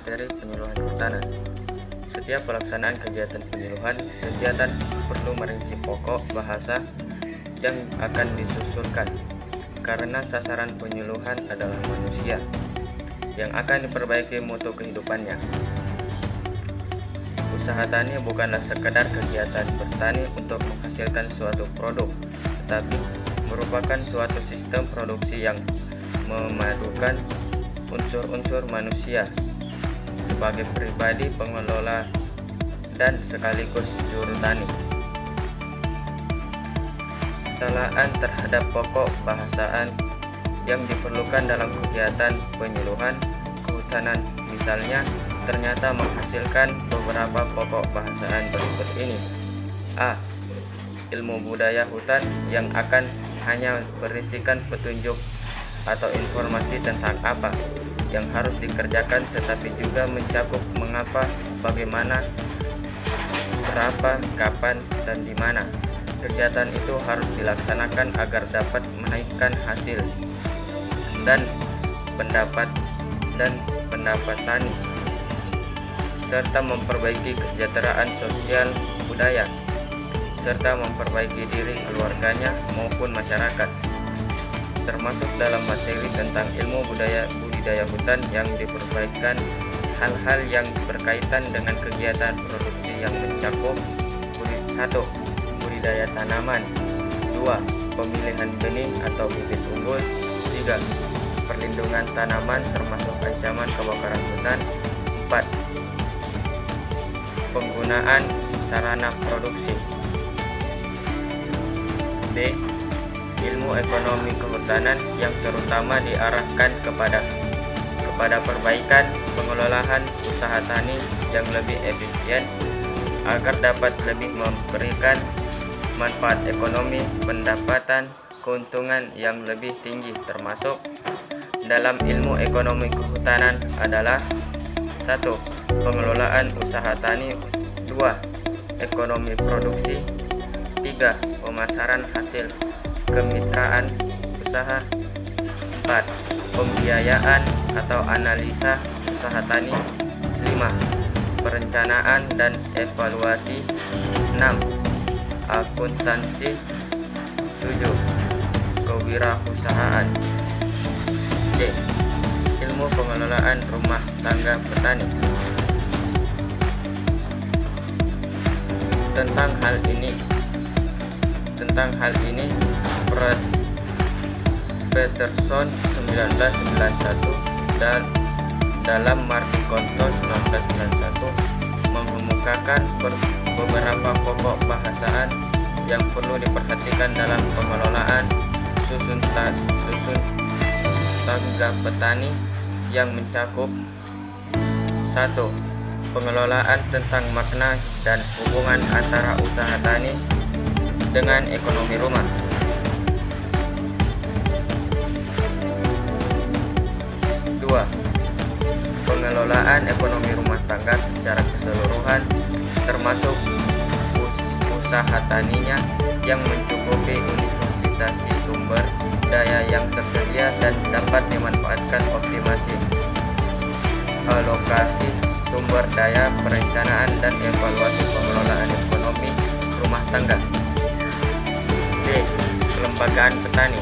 materi penyuluhan kehutanan. Setiap pelaksanaan kegiatan penyuluhan, kegiatan perlu merinci pokok bahasa yang akan disusulkan, karena sasaran penyuluhan adalah manusia yang akan diperbaiki mutu kehidupannya. Usaha tani bukanlah sekedar kegiatan bertani untuk menghasilkan suatu produk, tetapi merupakan suatu sistem produksi yang memadukan unsur-unsur manusia sebagai pribadi pengelola dan sekaligus juru tani. Telaah terhadap pokok bahasaan yang diperlukan dalam kegiatan penyuluhan kehutanan misalnya ternyata menghasilkan beberapa pokok bahasaan berikut ini. A. Ilmu budaya hutan yang akan hanya berisikan petunjuk atau informasi tentang apa yang harus dikerjakan, tetapi juga mencakup mengapa, bagaimana, berapa, kapan, dan di mana kegiatan itu harus dilaksanakan agar dapat menaikkan hasil dan pendapat tani, serta memperbaiki kesejahteraan sosial budaya, serta memperbaiki diri keluarganya maupun masyarakat, termasuk dalam materi tentang ilmu budidaya hutan yang diperbaikan hal-hal yang berkaitan dengan kegiatan produksi yang mencakup 1. Budidaya tanaman, 2. Pemilihan benih atau bibit unggul, 3. Perlindungan tanaman termasuk ancaman kebakaran hutan, 4. Penggunaan sarana produksi. B. Ilmu ekonomi kehutanan yang terutama diarahkan kepada perbaikan pengelolaan usaha tani yang lebih efisien agar dapat lebih memberikan manfaat ekonomi, pendapatan, keuntungan yang lebih tinggi, termasuk dalam ilmu ekonomi kehutanan adalah 1. Pengelolaan usaha tani, 2. Ekonomi produksi, 3. Pemasaran hasil kemitraan usaha, 4. Pembiayaan atau analisa usaha tani, 5. Perencanaan dan evaluasi, 6. Akuntansi, 7. Kewirausahaan. C. Ilmu pengelolaan rumah tangga petani. Tentang hal ini Peterson 1991 dan dalam Marti Konto 1991 mengemukakan beberapa pokok bahasaan yang perlu diperhatikan dalam pengelolaan susun tangga petani yang mencakup 1. Pengelolaan tentang makna dan hubungan antara usaha tani dengan ekonomi rumah. 2. Pengelolaan ekonomi rumah tangga secara keseluruhan, termasuk usaha taninya yang mencukupi universitasi sumber daya yang tersedia dan dapat dimanfaatkan, optimasi alokasi sumber daya, perencanaan dan evaluasi pengelolaan ekonomi rumah tangga. D. Kelembagaan petani.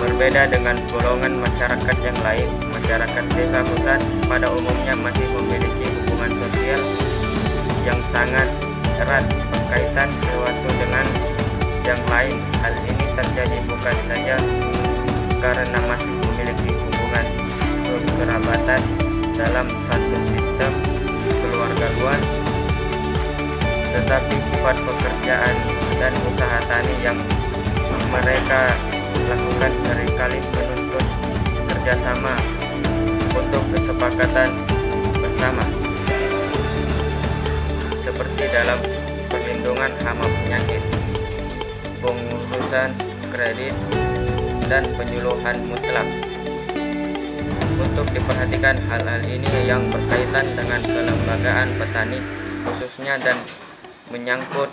Berbeda dengan golongan masyarakat yang lain, masyarakat desa hutan pada umumnya masih memiliki hubungan sosial yang sangat erat berkaitan suatu dengan yang lain. Hal ini terjadi bukan saja karena masih memiliki hubungan kekerabatan dalam satu sistem keluarga luas, tetapi sifat pekerjaan dan usaha tani yang mereka lakukan seringkali menuntut kerjasama untuk kesepakatan bersama, seperti dalam perlindungan hama penyakit, pengurusan kredit, dan penyuluhan mutlak. Untuk diperhatikan hal-hal ini yang berkaitan dengan kelembagaan petani khususnya dan menyangkut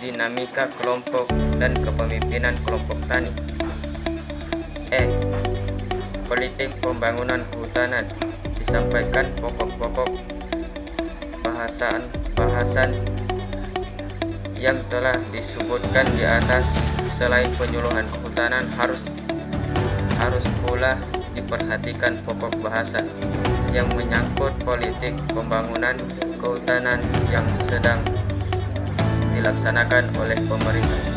dinamika kelompok dan kepemimpinan kelompok tani. E. Politik pembangunan kehutanan. disampaikan pokok-pokok bahasan yang telah disebutkan di atas. Selain penyuluhan kehutanan, harus pula diperhatikan pokok bahasan yang menyangkut politik pembangunan kehutanan yang sedang dilaksanakan oleh pemerintah.